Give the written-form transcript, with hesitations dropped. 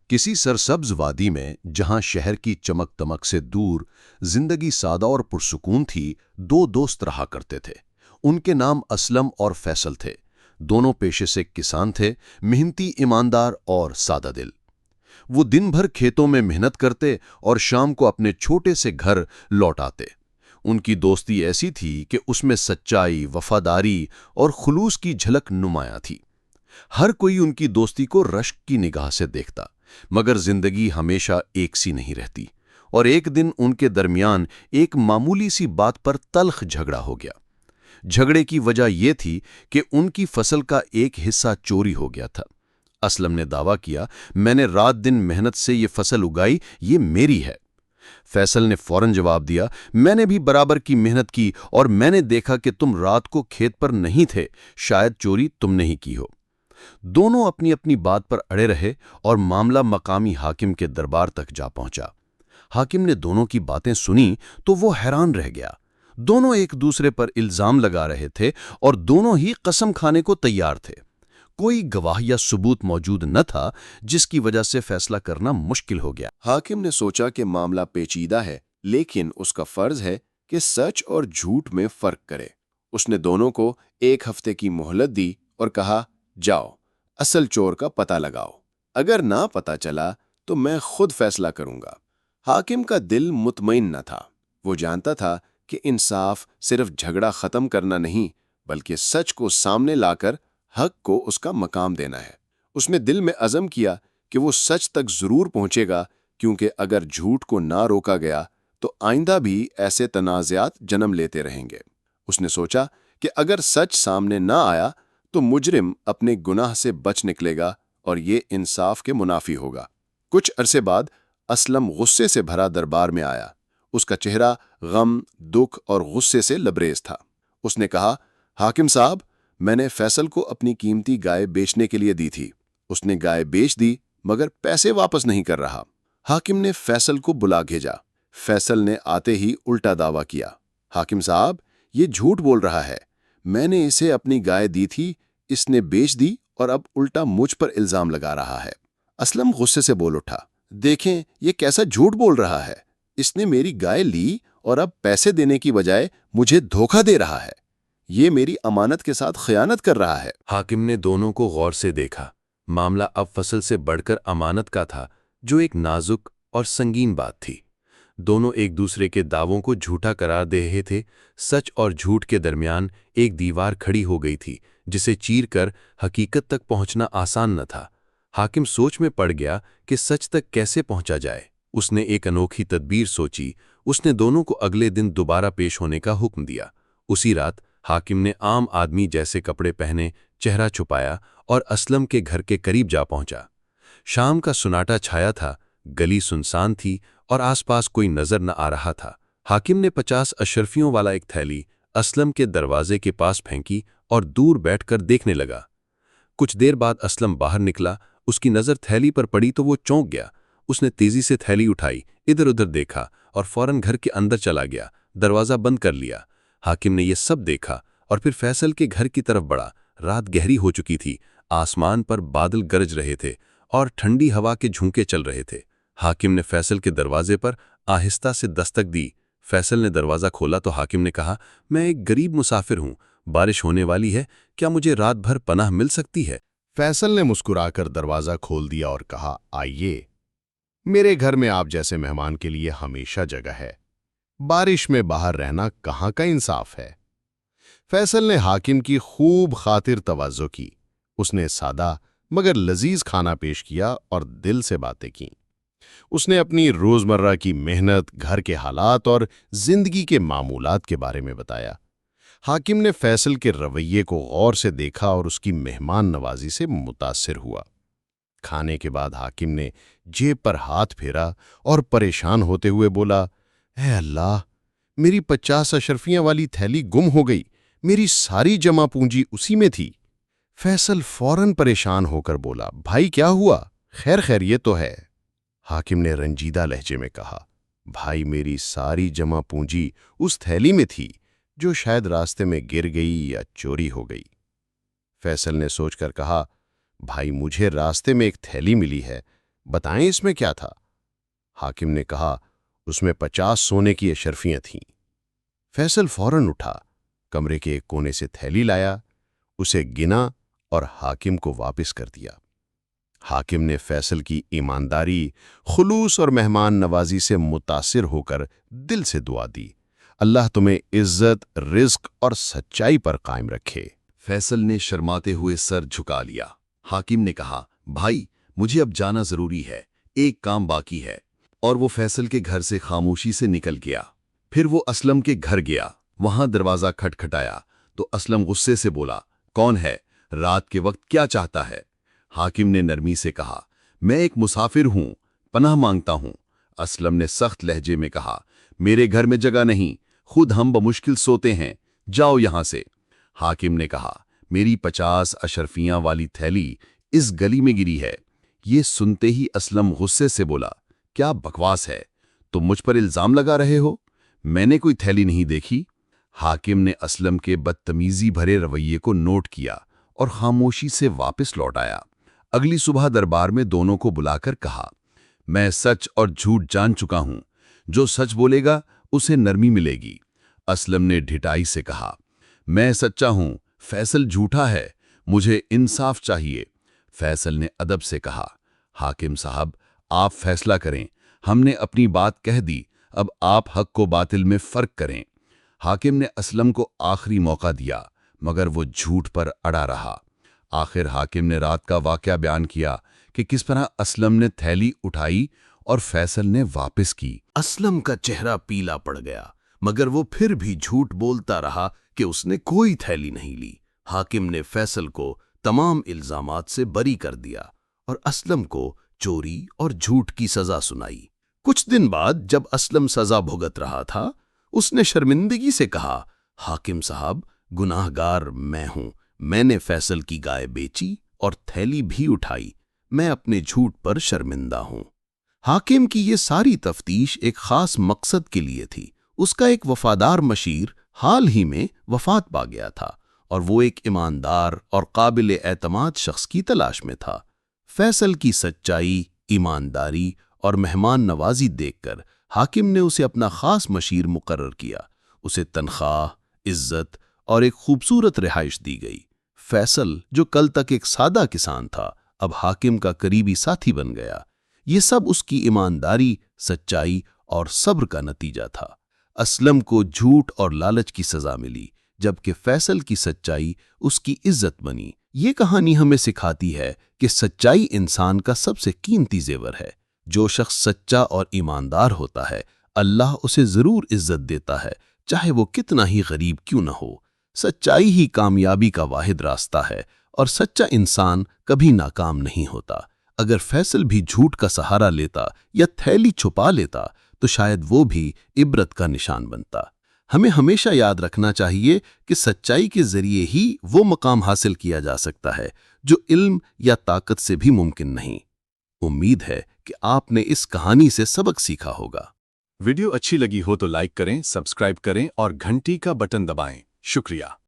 किसी सरसब्ज वादी में जहां शहर की चमक दमक से दूर जिंदगी सादा और पुरसुकून थी, दो दोस्त रहा करते थे। उनके नाम असलम और फैसल थे। दोनों पेशे से किसान थे, मेहनती, ईमानदार और सादा दिल। वो दिन भर खेतों में मेहनत करते और शाम को अपने छोटे से घर लौट आते। उनकी दोस्ती ऐसी थी कि उसमें सच्चाई, वफादारी और खुलूस की झलक नुमाया थी। हर कोई उनकी दोस्ती को रश्क की निगाह से देखता, मगर जिंदगी हमेशा एक सी नहीं रहती और एक दिन उनके दरमियान एक मामूली सी बात पर तल्ख झगड़ा हो गया। झगड़े की वजह यह थी कि उनकी फसल का एक हिस्सा चोरी हो गया था। असलम ने दावा किया, मैंने रात दिन मेहनत से ये फसल उगाई, ये मेरी है। फैसल ने फौरन जवाब दिया, मैंने भी बराबर की मेहनत की और मैंने देखा कि तुम रात को खेत पर नहीं थे, शायद चोरी तुमने ही की हो। दोनों अपनी अपनी बात पर अड़े रहे और मामला मकामी हाकिम के दरबार तक जा पहुंचा। हाकिम ने दोनों की बातें सुनी तो वो हैरान रह गया। दोनों एक दूसरे पर इल्जाम लगा रहे थे और दोनों ही कसम खाने को तैयार थे। कोई गवाह या सबूत मौजूद न था, जिसकी वजह से फैसला करना मुश्किल हो गया। हाकिम ने सोचा कि मामला पेचीदा है, लेकिन उसका फर्ज है कि सच और झूठ में फर्क करे। उसने दोनों को 1 हफ्ते की मोहलत दी और कहा, जाओ असल चोर का पता लगाओ। अगर ना पता चला तो मैं खुद फैसला करूंगा। हाकिम का दिल मुतमईन न था। वो जानता था कि इंसाफ सिर्फ झगड़ा खत्म करना नहीं, बल्कि सच को सामने लाकर हक को उसका मकाम देना है। उसने दिल में अज़म किया कि वो सच तक जरूर पहुंचेगा, क्योंकि अगर झूठ को ना रोका गया तो आइंदा भी ऐसे तनाज़ात जन्म लेते रहेंगे। उसने सोचा कि अगर सच सामने ना आया तो मुजरिम अपने गुनाह से बच निकलेगा और ये इंसाफ के मुनाफी होगा। कुछ अरसे बाद असलम गुस्से से भरा दरबार में आया। उसका चेहरा गम, दुख और गुस्से से लबरेज था। उसने कहा, हाकिम साहब, मैंने फैसल को अपनी कीमती गाय बेचने के लिए दी थी। उसने गाय बेच दी, मगर पैसे वापस नहीं कर रहा। हाकिम ने फैसल को बुला भेजा। फैसल ने आते ही उल्टा दावा किया, हाकिम साहब, ये झूठ बोल रहा है। मैंने इसे अपनी गाय दी थी, इसने बेच दी और अब उल्टा मुझ पर इल्जाम लगा रहा है। असलम गुस्से से बोल उठा, देखें ये कैसा झूठ बोल रहा है। इसने मेरी गाय ली और अब पैसे देने की बजाय मुझे धोखा दे रहा है। ये मेरी अमानत के साथ खयानत कर रहा है। हाकिम ने दोनों को गौर से देखा। मामला अब फसल से बढ़कर अमानत का था, जो एक नाजुक और संगीन बात थी। दोनों एक दूसरे के दावों को झूठा करार दे रहे थे। सच और झूठ के दरमियान एक दीवार खड़ी हो गई थी, जिसे चीरकर हकीकत तक पहुंचना आसान न था। हाकिम सोच में पड़ गया कि सच तक कैसे पहुंचा जाए। उसने एक अनोखी तदबीर सोची। उसने दोनों को अगले दिन दोबारा पेश होने का हुक्म दिया। उसी रात हाकिम ने आम आदमी जैसे कपड़े पहने, चेहरा छुपाया और असलम के घर के करीब जा पहुंचा। शाम का सुनाटा छाया था, गली सुनसान थी और आसपास कोई नजर न आ रहा था। हाकिम ने 50 अशरफियों वाला एक थैली असलम के दरवाजे के पास फेंकी और दूर बैठकर देखने लगा। कुछ देर बाद असलम बाहर निकला। उसकी नज़र थैली पर पड़ी तो वो चौंक गया। उसने तेजी से थैली उठाई, इधर उधर देखा और फौरन घर के अंदर चला गया। दरवाज़ा बंद कर लिया। हाकिम ने यह सब देखा और फिर फैसल के घर की तरफ बढ़ा। रात गहरी हो चुकी थी। आसमान पर बादल गरज रहे थे और ठंडी हवा के झोंके चल रहे थे। हाकिम ने फैसल के दरवाजे पर आहिस्ता से दस्तक दी। फैसल ने दरवाज़ा खोला तो हाकिम ने कहा, मैं एक गरीब मुसाफिर हूँ, बारिश होने वाली है, क्या मुझे रात भर पनाह मिल सकती है? फैसल ने मुस्कुराकर दरवाजा खोल दिया और कहा, आइए, मेरे घर में आप जैसे मेहमान के लिए हमेशा जगह है। बारिश में बाहर रहना कहाँ का इंसाफ है। फैसल ने हाकिम की खूब खातिर तवज्जो की। उसने सादा मगर लजीज खाना पेश किया और दिल से बातें की। उसने अपनी रोजमर्रा की मेहनत, घर के हालात और जिंदगी के मामूलात के बारे में बताया। हाकिम ने फैसल के रवैये को गौर से देखा और उसकी मेहमान नवाजी से मुतासिर हुआ। खाने के बाद हाकिम ने जेब पर हाथ फेरा और परेशान होते हुए बोला, ऐ अल्लाह, मेरी 50 अशरफियां वाली थैली गुम हो गई। मेरी सारी जमा पूंजी उसी में थी। फैसल फौरन परेशान होकर बोला, भाई क्या हुआ, खैर खैरियत तो है? हाकिम ने रंजीदा लहजे में कहा, भाई मेरी सारी जमा पूंजी उस थैली में थी, जो शायद रास्ते में गिर गई या चोरी हो गई। फैसल ने सोचकर कहा, भाई मुझे रास्ते में एक थैली मिली है, بتائیں اس میں کیا تھا؟ حاکم نے کہا، اس میں 50 سونے کی اشرفیاں تھیں۔ فیصل فوراً اٹھا، کمرے کے ایک کونے سے تھیلی لایا، اسے گنا اور حاکم کو واپس کر دیا۔ حاکم نے فیصل کی ایمانداری، خلوص اور مہمان نوازی سے متاثر ہو کر دل سے دعا دی، اللہ تمہیں عزت، رزق اور سچائی پر قائم رکھے۔ فیصل نے شرماتے ہوئے سر جھکا لیا۔ حاکم نے کہا، بھائی مجھے اب جانا ضروری ہے، ایک کام باقی ہے۔ اور وہ فیصل کے گھر سے خاموشی سے نکل گیا۔ پھر وہ اسلم کے گھر گیا، وہاں دروازہ کھٹکھٹایا تو اسلم غصے سے بولا، کون ہے؟ رات کے وقت کیا چاہتا ہے؟ حاکم نے نرمی سے کہا، میں ایک مسافر ہوں، پناہ مانگتا ہوں۔ اسلم نے سخت لہجے میں کہا، میرے گھر میں جگہ نہیں، خود ہم بمشکل سوتے ہیں، جاؤ یہاں سے۔ حاکم نے کہا، میری 50 اشرفیاں والی تھیلی اس گلی میں گری ہے۔ یہ سنتے ہی اسلم غصے سے بولا، کیا بکواس ہے؟ تم مجھ پر الزام لگا رہے ہو؟ میں نے کوئی تھیلی نہیں دیکھی۔ حاکم نے اسلم کے بدتمیزی بھرے رویے کو نوٹ کیا اور خاموشی سے واپس لوٹ آیا۔ اگلی صبح دربار میں دونوں کو بلا کر کہا، میں سچ اور جھوٹ جان چکا ہوں، جو سچ بولے گا اسے نرمی ملے گی۔ اسلم نے ڈھٹائی سے کہا، میں سچا ہوں، فیصل جھوٹا ہے، مجھے انصاف چاہیے۔ فیصل نے ادب سے کہا، حاکم صاحب آپ فیصلہ کریں، ہم نے اپنی بات کہہ دی، اب آپ حق کو باطل میں فرق کریں۔ حاکم نے اسلم کو آخری موقع دیا، مگر وہ جھوٹ پر اڑا رہا۔ آخر حاکم نے رات کا واقعہ بیان کیا کہ کس طرح اسلم نے تھیلی اٹھائی اور فیصل نے واپس کی۔ اسلم کا چہرہ پیلا پڑ گیا، مگر وہ پھر بھی جھوٹ بولتا رہا کہ اس نے کوئی تھیلی نہیں لی۔ حاکم نے فیصل کو تمام الزامات سے بری کر دیا اور اسلم کو چوری اور جھوٹ کی سزا سنائی۔ کچھ دن بعد جب اسلم سزا بھگت رہا تھا، اس نے شرمندگی سے کہا، حاکم صاحب گناہ گار میں ہوں، میں نے فیصل کی گائے بیچی اور تھیلی بھی اٹھائی، میں اپنے جھوٹ پر شرمندہ ہوں۔ حاکم کی یہ ساری تفتیش ایک خاص مقصد کے لیے تھی۔ اس کا ایک وفادار مشیر حال ہی میں وفات پا گیا تھا اور وہ ایک ایماندار اور قابل اعتماد شخص کی تلاش میں تھا۔ فیصل کی سچائی، ایمانداری اور مہمان نوازی دیکھ کر حاکم نے اسے اپنا خاص مشیر مقرر کیا۔ اسے تنخواہ، عزت اور ایک خوبصورت رہائش دی گئی۔ فیصل جو کل تک ایک سادہ کسان تھا، اب حاکم کا قریبی ساتھی بن گیا۔ یہ سب اس کی ایمانداری، سچائی اور صبر کا نتیجہ تھا۔ اسلم کو جھوٹ اور لالچ کی سزا ملی، جبکہ فیصل کی سچائی اس کی عزت بنی۔ یہ کہانی ہمیں سکھاتی ہے کہ سچائی انسان کا سب سے قیمتی زیور ہے۔ جو شخص سچا اور ایماندار ہوتا ہے، اللہ اسے ضرور عزت دیتا ہے، چاہے وہ کتنا ہی غریب کیوں نہ ہو۔ سچائی ہی کامیابی کا واحد راستہ ہے اور سچا انسان کبھی ناکام نہیں ہوتا۔ اگر فیصل بھی جھوٹ کا سہارا لیتا یا تھیلی چھپا لیتا تو شاید وہ بھی عبرت کا نشان بنتا۔ ہمیں ہمیشہ یاد رکھنا چاہیے کہ سچائی کے ذریعے ہی وہ مقام حاصل کیا جا سکتا ہے جو علم یا طاقت سے بھی ممکن نہیں۔ امید ہے کہ آپ نے اس کہانی سے سبق سیکھا ہوگا۔ ویڈیو اچھی لگی ہو تو لائک کریں، سبسکرائب کریں اور گھنٹی کا بٹن دبائیں۔ شکریہ۔